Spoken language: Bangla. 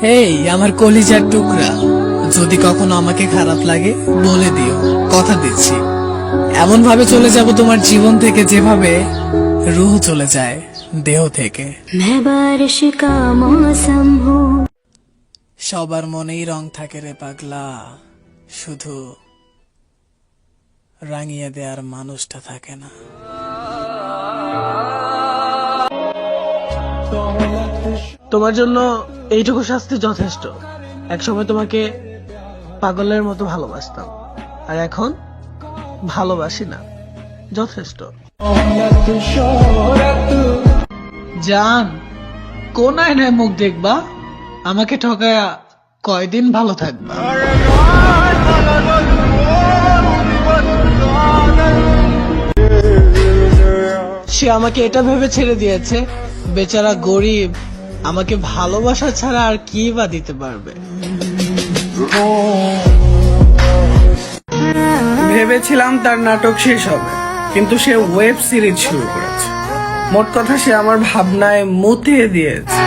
এই আমার কলিজার টুকরা, যদি কখনো আমাকে খারাপ লাগে বলে দিও, কথা দিচ্ছি। এমন ভাবে চলে যাব তোমার জীবন থেকে যেভাবে রুহ চলে যায় দেহ থেকে। সবার মনেই রং থাকে রে পাগলা, শুধু রাঙিয়ে দেওয়ার মানুষটা থাকে না। তোমার জন্য এইটুকু শাস্তি যথেষ্ট। একসময় তোমাকে পাগলের মতো ভালোবাসতাম, আর এখন ভালোবাসি না, যথেষ্ট। জান, কোন আয়নায় মুখ দেখবা? আমাকে ঠকায়া কয়দিন ভালো থাকবা? সে আমাকে এটা ভেবে ছেড়ে দিয়েছে, বেচারা গরিব আমাকে ভালোবাসা ছাড়া আর কি বা দিতে পারবে। ভেবেছিলাম তার নাটক শেষ হবে, কিন্তু সে ওয়েব সিরিজ শুরু করেছে। মোট কথা, সে আমার ভাবনায় মুতে দিয়েছে।